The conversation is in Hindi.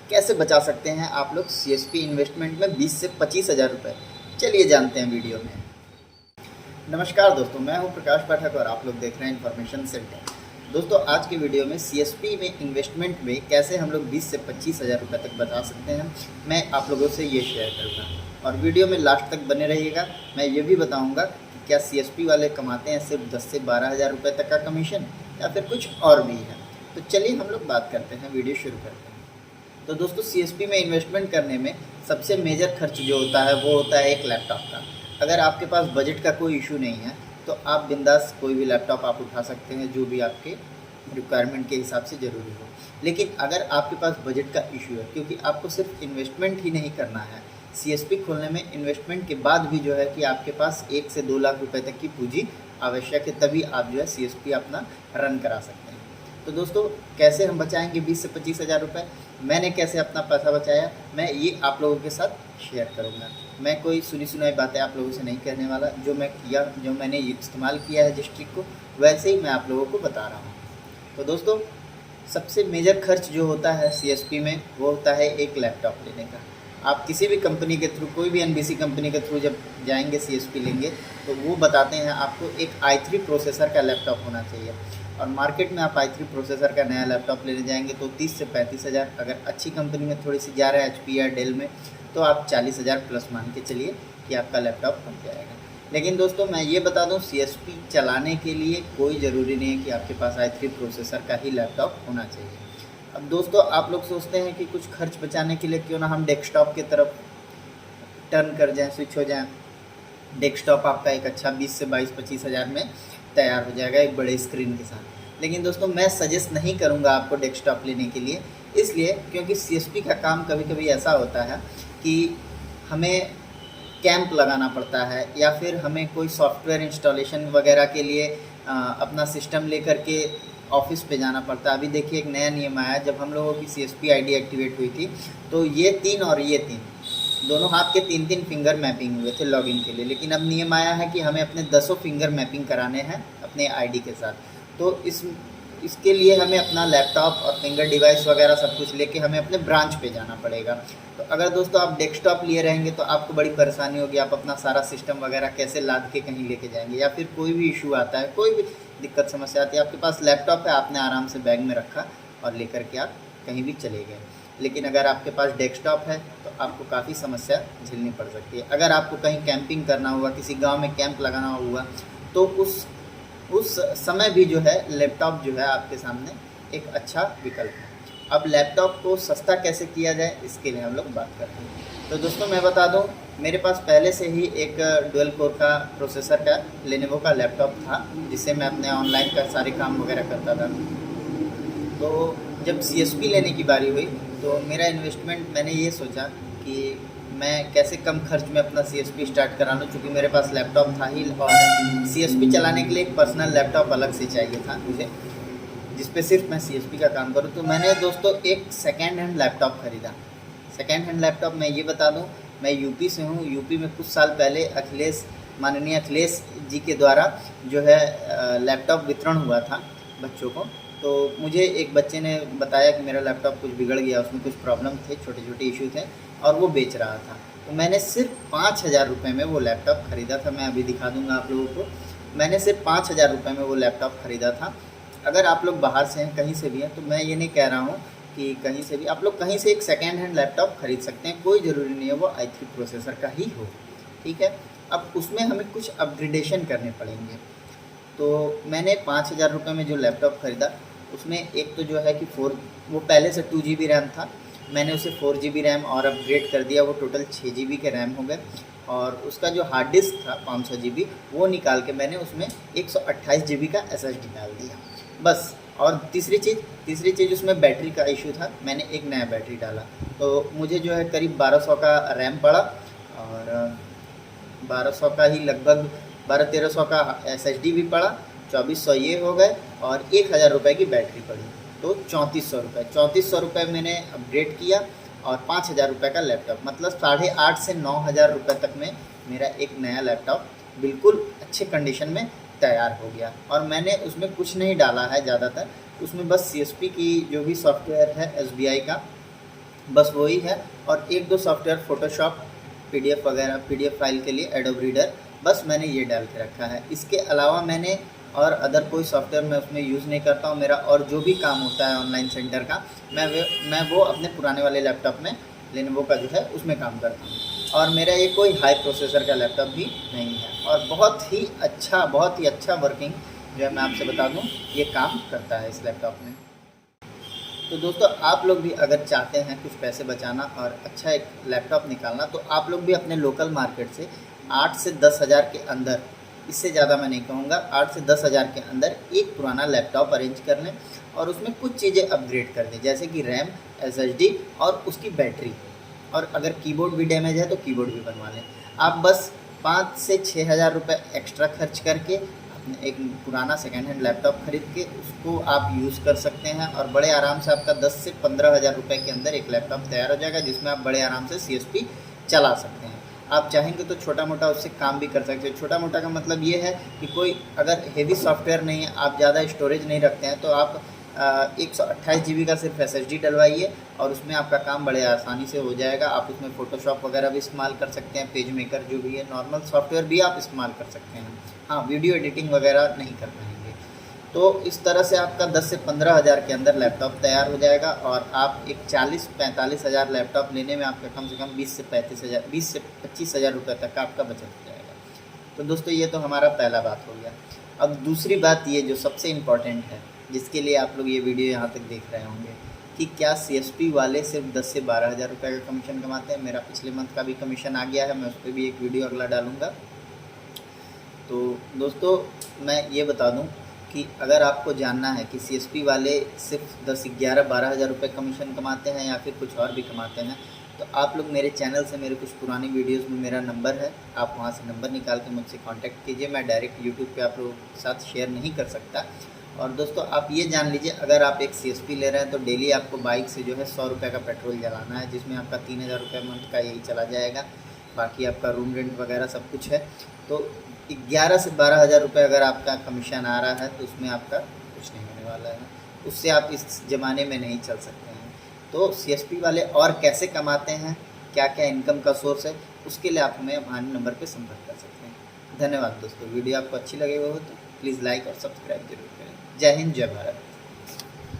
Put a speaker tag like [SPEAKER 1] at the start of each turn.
[SPEAKER 1] कैसे बचा सकते हैं आप लोग सीएसपी इन्वेस्टमेंट में 20 से 25 हज़ार रुपये। चलिए जानते हैं वीडियो में। नमस्कार दोस्तों, मैं हूं प्रकाश पाठक और आप लोग देख रहे हैं इन्फॉर्मेशन सेंटर। दोस्तों, आज की वीडियो में सीएसपी में इन्वेस्टमेंट में कैसे हम लोग 20 से 25 हज़ार रुपये तक बचा सकते हैं, मैं आप लोगों से ये शेयर करूँगा और वीडियो में लास्ट तक बने रहिएगा। मैं ये भी बताऊँगा कि क्या सीएसपी वाले कमाते हैं सिर्फ 10 से 12 हज़ार रुपये तक का कमीशन या फिर कुछ और भी है। तो चलिए हम लोग बात करते हैं, वीडियो शुरू करते हैं। तो दोस्तों, सीएसपी में इन्वेस्टमेंट करने में सबसे मेजर खर्च जो होता है वो होता है एक लैपटॉप का। अगर आपके पास बजट का कोई इशू नहीं है तो आप बिंदास कोई भी लैपटॉप आप उठा सकते हैं जो भी आपके रिक्वायरमेंट के हिसाब से ज़रूरी हो। लेकिन अगर आपके पास बजट का इशू है, क्योंकि आपको सिर्फ इन्वेस्टमेंट ही नहीं करना है, सीएसपी खोलने में इन्वेस्टमेंट के बाद भी जो है कि आपके पास 1 से 2 लाख रुपए तक की पूंजी आवश्यक है, तभी आप जो है सीएसपी अपना रन करा सकते हैं। तो दोस्तों, कैसे हम बचाएंगे 20 से 25 हज़ार रुपये, मैंने कैसे अपना पैसा बचाया, मैं ये आप लोगों के साथ शेयर करूँगा। मैं कोई सुनी सुनाई बातें आप लोगों से नहीं कहने वाला। जो मैं किया, जो मैंने इस्तेमाल किया है जिस ट्रिक को, वैसे ही मैं आप लोगों को बता रहा हूँ। तो दोस्तों, सबसे मेजर खर्च जो होता है सीएसपी में वो होता है एक लैपटॉप लेने का। आप किसी भी कंपनी के थ्रू, कोई भी एनबीसी कंपनी के थ्रू जब जाएंगे सीएसपी लेंगे तो वो बताते हैं आपको एक i3 प्रोसेसर का लैपटॉप होना चाहिए। और मार्केट में आप i3 प्रोसेसर का नया लैपटॉप लेने जाएंगे तो 30 से 35 हज़ार, अगर अच्छी कंपनी में थोड़ी सी जा रहा है HP या डेल में, तो आप 40 हज़ार प्लस मान के चलिए कि आपका लैपटॉप बन जाएगा। लेकिन दोस्तों, मैं ये बता दूं, सीएसपी चलाने के लिए कोई ज़रूरी नहीं है कि आपके पास i3 प्रोसेसर का ही लैपटॉप होना चाहिए। अब दोस्तों, आप लोग सोचते हैं कि कुछ खर्च बचाने के लिए क्यों ना हम डेस्कटॉप की तरफ टर्न कर जाएं, स्विच हो जाएं। डेस्कटॉप आपका एक अच्छा 20 से 22-25 हज़ार में तैयार हो जाएगा एक बड़े स्क्रीन के साथ। लेकिन दोस्तों, मैं सजेस्ट नहीं करूंगा आपको डेस्कटॉप लेने के लिए, इसलिए क्योंकि सीएसपी का काम कभी कभी ऐसा होता है कि हमें कैंप लगाना पड़ता है या फिर हमें कोई सॉफ्टवेयर इंस्टॉलेशन वगैरह के लिए अपना सिस्टम लेकर के ऑफिस पे जाना पड़ता है। अभी देखिए, एक नया नियम आया, जब हम लोगों की सीएसपी आईडी एक्टिवेट हुई थी तो ये 3 और ये 3 दोनों हाथ के 3-3 फिंगर मैपिंग हुए थे लॉगिन के लिए। लेकिन अब नियम आया है कि हमें अपने 10 फिंगर मैपिंग कराने हैं अपने आईडी के साथ। तो इसके लिए हमें अपना लैपटॉप और फिंगर डिवाइस वगैरह सब कुछ लेके हमें अपने ब्रांच पे जाना पड़ेगा। तो अगर दोस्तों आप डेस्कटॉप लिए रहेंगे तो आपको बड़ी परेशानी होगी। आप अपना सारा सिस्टम वगैरह कैसे लाद के कहीं लेके जाएंगे, या फिर कोई भी इशू आता है, कोई भी दिक्कत समस्या आती है, आपके पास लैपटॉप है, आपने आराम से बैग में रखा और लेकर के आप कहीं भी चले गए। लेकिन अगर आपके पास डेस्कटॉप है तो आपको काफ़ी समस्या झेलनी पड़ सकती है। अगर आपको कहीं कैंपिंग करना हुआ, किसी गांव में कैंप लगाना हुआ, तो उस समय भी जो है लैपटॉप जो है आपके सामने एक अच्छा विकल्प है। अब लैपटॉप को सस्ता कैसे किया जाए, इसके लिए हम लोग बात करते हैं। तो दोस्तों, मैं बता दूं, मेरे पास पहले से ही एक डुअल कोर का प्रोसेसर का लेनोवो का लैपटॉप था, जिससे मैं अपने ऑनलाइन का सारे काम वगैरह करता था। तो जब सीएसपी लेने की बारी हुई तो मेरा इन्वेस्टमेंट, मैंने ये सोचा कि मैं कैसे कम खर्च में अपना सीएसपी स्टार्ट करा लूँ, चूँकि मेरे पास लैपटॉप था ही और सीएसपी चलाने के लिए एक पर्सनल लैपटॉप अलग से चाहिए था मुझे, जिस पे सिर्फ मैं सीएसपी का काम करूँ। तो मैंने दोस्तों एक सेकेंड हैंड लैपटॉप ख़रीदा। सेकेंड हैंड लैपटॉप, मैं ये बता दूँ, मैं यूपी से हूँ। यूपी में कुछ साल पहले माननीय अखिलेश जी के द्वारा जो है लैपटॉप वितरण हुआ था बच्चों को। तो मुझे एक बच्चे ने बताया कि मेरा लैपटॉप कुछ बिगड़ गया, उसमें कुछ प्रॉब्लम थे, छोटे छोटे इशू थे और वो बेच रहा था। तो मैंने सिर्फ 5,000 रुपये में वो लैपटॉप ख़रीदा था। मैं अभी दिखा दूंगा आप लोगों को। मैंने सिर्फ 5,000 रुपये में वो लैपटॉप ख़रीदा था। अगर आप लोग बाहर से हैं, कहीं से भी हैं, तो मैं ये नहीं कह रहा हूँ कि कहीं से भी आप लोग कहीं से एक सेकेंड हैंड लैपटॉप ख़रीद सकते हैं। कोई ज़रूरी नहीं है वो i3 प्रोसेसर का ही हो, ठीक है। अब उसमें हमें कुछ अपग्रेडेशन करने पड़ेंगे। तो मैंने 5,000 रुपये में जो लैपटॉप ख़रीदा, उसमें एक तो जो है कि वो पहले से 2 GB रैम था, मैंने उसे 4 GB रैम और अपग्रेड कर दिया, वो टोटल 6 GB के रैम हो गए। और उसका जो हार्ड डिस्क था 500 GB, वो निकाल के मैंने उसमें 128 GB का SSD डाल दिया, बस। और तीसरी चीज़ उसमें बैटरी का इशू था, मैंने एक नया बैटरी डाला। तो मुझे जो है करीब 1200 का रैम पड़ा और 1200 का ही लगभग 1200-1300 का SSD भी पड़ा, 2400 ये हो गए और 1,000 रुपये की बैटरी पड़ी, तो 3400 रुपये मैंने अपग्रेड किया और 5,000 रुपये का लैपटॉप, मतलब 8,500 से 9,000 रुपये तक में मेरा एक नया लैपटॉप बिल्कुल अच्छे कंडीशन में तैयार हो गया। और मैंने उसमें कुछ नहीं डाला है ज़्यादातर, उसमें बस CSP की जो भी सॉफ्टवेयर है SBI का, बस वही है। और एक दो सॉफ्टवेयर फ़ोटोशॉप, पीडीएफ वगैरह, पीडीएफ फाइल के लिए एडोब रीडर, बस मैंने ये डाल के रखा है। इसके अलावा मैंने और अदर कोई सॉफ्टवेयर मैं उसमें यूज़ नहीं करता हूँ। मेरा और जो भी काम होता है ऑनलाइन सेंटर का, मैं वो अपने पुराने वाले लैपटॉप में, लेनोवो का जो है, उसमें काम करता हूँ। और मेरा ये कोई हाई प्रोसेसर का लैपटॉप भी नहीं है, और बहुत ही अच्छा वर्किंग जो है मैं आपसे बता दूँ ये काम करता है इस लैपटॉप में। तो दोस्तों, आप लोग भी अगर चाहते हैं कुछ पैसे बचाना और अच्छा एक लैपटॉप निकालना, तो आप लोग भी अपने लोकल मार्केट से 8 से 10 हज़ार के अंदर, इससे ज़्यादा मैं नहीं कहूँगा, 8 से 10 हज़ार के अंदर एक पुराना लैपटॉप अरेंज कर लें और उसमें कुछ चीज़ें अपग्रेड कर दें, जैसे कि रैम, एसएसडी और उसकी बैटरी। और अगर कीबोर्ड भी डैमेज है तो कीबोर्ड भी बनवा लें। आप बस 5 से 6 हज़ार रुपये एक्स्ट्रा खर्च करके अपने एक पुराना सेकेंड हैंड लैपटॉप खरीद के उसको आप यूज़ कर सकते हैं, और बड़े आराम से आपका 10 से 15 हज़ार रुपये के अंदर एक लैपटॉप तैयार हो जाएगा, जिसमें आप बड़े आराम से सीएसपी चला सकते हैं। आप चाहेंगे तो छोटा मोटा उससे काम भी कर सकते हैं। छोटा मोटा का मतलब ये है कि कोई अगर हेवी सॉफ्टवेयर नहीं है, आप ज़्यादा स्टोरेज नहीं रखते हैं, तो आप 128 GB का सिर्फ एसएसडी डलवाइए और उसमें आपका काम बड़े आसानी से हो जाएगा। आप उसमें फ़ोटोशॉप वगैरह भी इस्तेमाल कर सकते हैं, पेज मेकर जो भी है, नॉर्मल सॉफ्टवेयर भी आप इस्तेमाल कर सकते हैं। हाँ, वीडियो एडिटिंग वगैरह नहीं कर पाएंगे। तो इस तरह से आपका 10 से 15 हज़ार के अंदर लैपटॉप तैयार हो जाएगा, और आप एक 40-45 हज़ार लैपटॉप लेने में आपका कम से कम 20 से 25 हज़ार रुपये तक का आपका बचत हो जाएगा। तो दोस्तों, ये तो हमारा पहला बात हो गया। अब दूसरी बात ये जो सबसे इम्पॉर्टेंट है, जिसके लिए आप लोग ये वीडियो यहाँ तक देख रहे होंगे, कि क्या सीएसपी वाले सिर्फ 10 से 12 हज़ार रुपये का कमीशन कमाते हैं। मेरा पिछले मंथ का भी कमीशन आ गया है, मैं उस पर भी एक वीडियो अगला डालूँगा। तो दोस्तों, मैं ये बता दूं कि अगर आपको जानना है कि सीएसपी वाले सिर्फ 10, 11, 12 हज़ार रुपये कमीशन कमाते हैं या फिर कुछ और भी कमाते हैं, तो आप लोग मेरे चैनल से मेरे कुछ पुरानी वीडियोस में मेरा नंबर है, आप वहां से नंबर निकाल के मुझसे कांटेक्ट कीजिए। मैं डायरेक्ट यूट्यूब पे आप लोगों के साथ शेयर नहीं कर सकता। और दोस्तों, आप ये जान लीजिए, अगर आप एक सीएसपी ले रहे हैं तो डेली आपको बाइक से जो है 100 रुपये का पेट्रोल जलाना है, जिसमें आपका 3000 रुपये मंथ का यही चला जाएगा। बाकी आपका रूम रेंट वगैरह सब कुछ है। तो 11 से 12 हज़ार रुपये अगर आपका कमीशन आ रहा है, तो उसमें आपका कुछ नहीं होने वाला है, उससे आप इस ज़माने में नहीं चल सकते हैं। तो सीएसपी वाले और कैसे कमाते हैं, क्या क्या इनकम का सोर्स है, उसके लिए आप हमें हमारे नंबर पर संपर्क कर सकते हैं। धन्यवाद दोस्तों। वीडियो आपको अच्छी लगे हो तो प्लीज़ लाइक और सब्सक्राइब जरूर करें। जय हिंद, जय भारत।